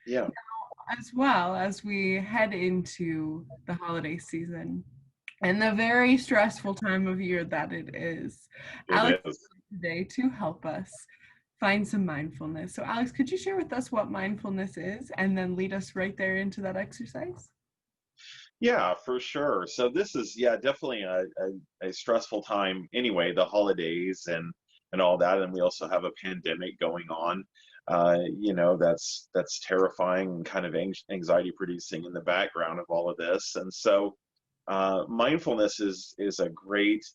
Yeah, as well as we head into the holiday season and the very stressful time of year that it is. it Alex is is. here today to help us find some mindfulness. So, Alex, could you share with us what mindfulness is and then lead us right there into that exercise? Yeah, for sure. So this is, yeah, definitely a stressful time anyway, the holidays and all that. And we also have a pandemic going on. That's terrifying and kind of anxiety producing in the background of all of this. And so mindfulness is a great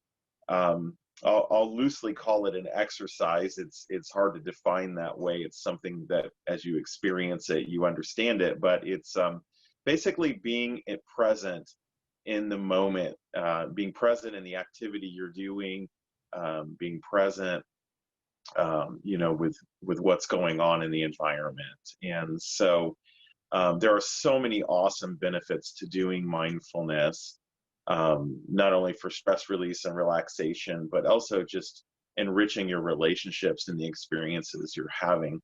I'll loosely call it an exercise. It's hard to define that way. It's something that as you experience it, you understand it, but it's basically being present in the moment, being present in the activity you're doing, being present, with what's going on in the environment. And so there are so many awesome benefits to doing mindfulness, not only for stress release and relaxation, but also just enriching your relationships and the experiences you're having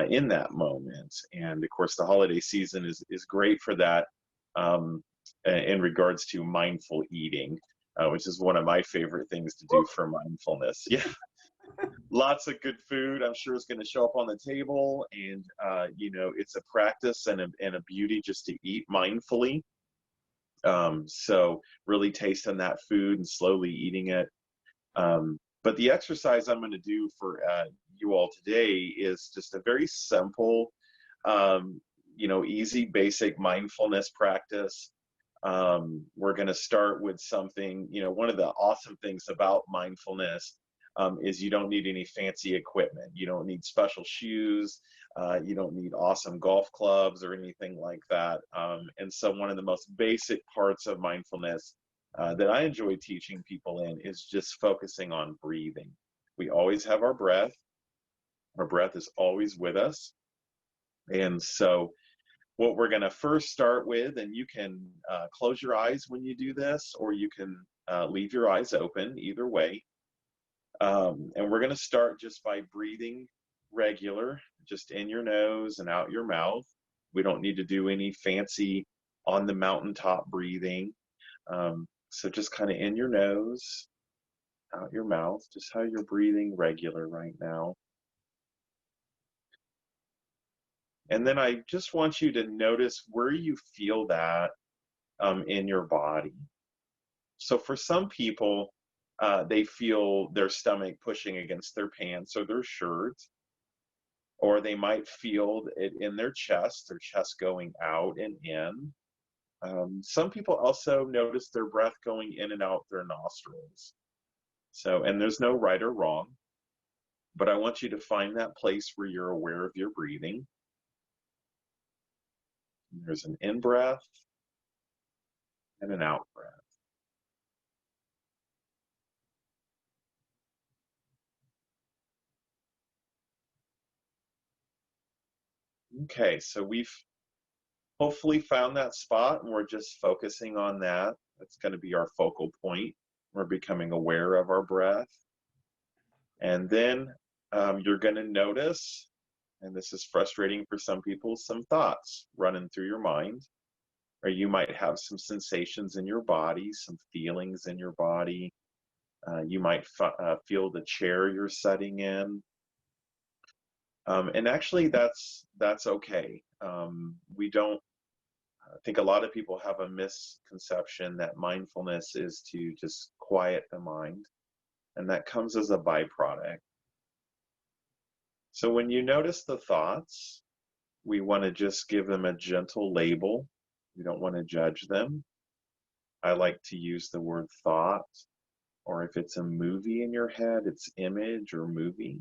in that moment. And of course, the holiday season is great for that, in regards to mindful eating, which is one of my favorite things to do for mindfulness. Yeah, lots of good food I'm sure is going to show up on the table, and it's a practice and a beauty just to eat mindfully. So really tasting that food and slowly eating it. But the exercise I'm going to do for you all today is just a very simple, easy, basic mindfulness practice. We're going to start with something, one of the awesome things about mindfulness is you don't need any fancy equipment. You don't need special shoes. You don't need awesome golf clubs or anything like that. And so, one of the most basic parts of mindfulness that I enjoy teaching people in is just focusing on breathing. We always have our breath. Our breath is always with us. And so, what we're going to first start with, and you can close your eyes when you do this, or you can leave your eyes open, either way. And we're going to start just by breathing regular, just in your nose and out your mouth. We don't need to do any fancy on the mountaintop breathing. So just kind of in your nose, out your mouth, just how you're breathing regular right now. And then I just want you to notice where you feel that in your body. So for some people, they feel their stomach pushing against their pants or their shirt, or they might feel it in their chest going out and in. Some people also notice their breath going in and out their nostrils. So, and there's no right or wrong, but I want you to find that place where you're aware of your breathing. There's an in breath and an out breath. Okay, so we've hopefully found that spot and we're just focusing on that. That's going to be our focal point. We're becoming aware of our breath. And then you're going to notice, and this is frustrating for some people, some thoughts running through your mind. Or you might have some sensations in your body, some feelings in your body. You might feel the chair you're sitting in. And actually, that's okay. We don't I think a lot of people have a misconception that mindfulness is to just quiet the mind, and that comes as a byproduct. So when you notice the thoughts, we want to just give them a gentle label. We don't want to judge them. I like to use the word thought, or if it's a movie in your head, it's image or movie.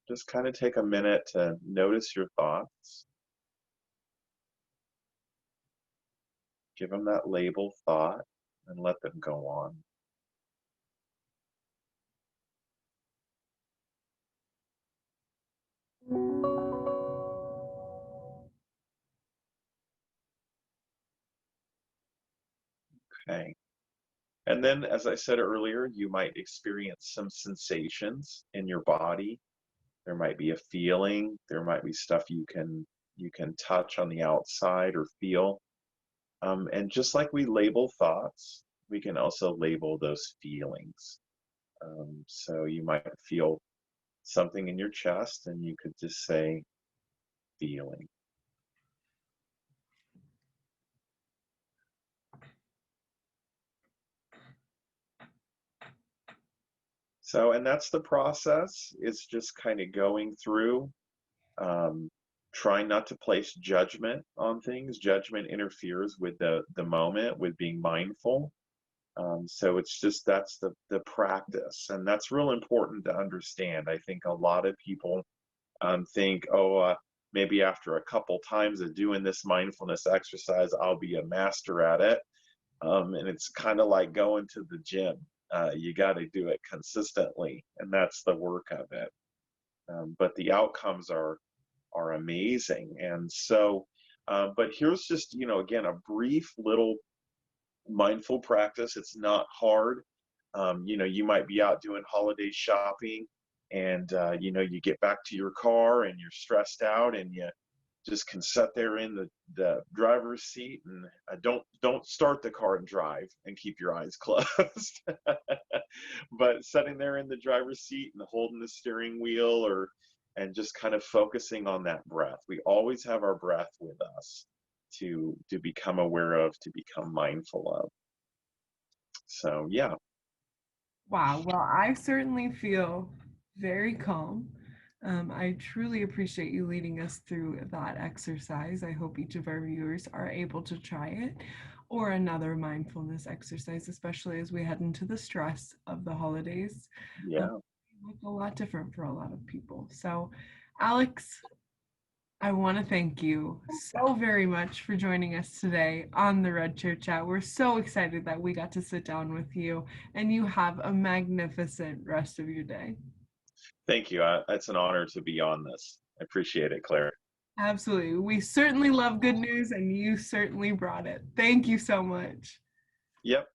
Just kind of take a minute to notice your thoughts. Give them that label thought and let them go on. Okay. And then, as I said earlier, you might experience some sensations in your body. there might be a feeling, there might be stuff you can touch on the outside or feel. And just like we label thoughts, we can also label those feelings. So you might feel something in your chest, and you could just say feeling. So, and that's the process. It's just kind of going through, um, trying not to place judgment on things. Judgment interferes with the moment, with being mindful. So it's just that's the practice, and that's real important to understand. I think a lot of people think, oh, maybe after a couple times of doing this mindfulness exercise, I'll be a master at it. And it's kind of like going to the gym. You got to do it consistently, and that's the work of it. But the outcomes are amazing. And so, but here's just, again, a brief little mindful practice. It's not hard. You might be out doing holiday shopping, and you get back to your car and you're stressed out, and you just can sit there in the driver's seat, and don't start the car and drive, and keep your eyes closed. But sitting there in the driver's seat and holding the steering wheel, and just kind of focusing on that breath. We always have our breath with us to become aware of, to become mindful of. So yeah. Wow. Well, I certainly feel very calm. I truly appreciate you leading us through that exercise. I hope each of our viewers are able to try it, or another mindfulness exercise, especially as we head into the stress of the holidays. Yeah. Look a lot different for a lot of people. So, Alex, I want to thank you so very much for joining us today on the Red Chair Chat. We're so excited that we got to sit down with you, and you have a magnificent rest of your day. Thank you. It's an honor to be on this. I appreciate it, Claire. Absolutely. We certainly love good news, and you certainly brought it. Thank you so much. Yep.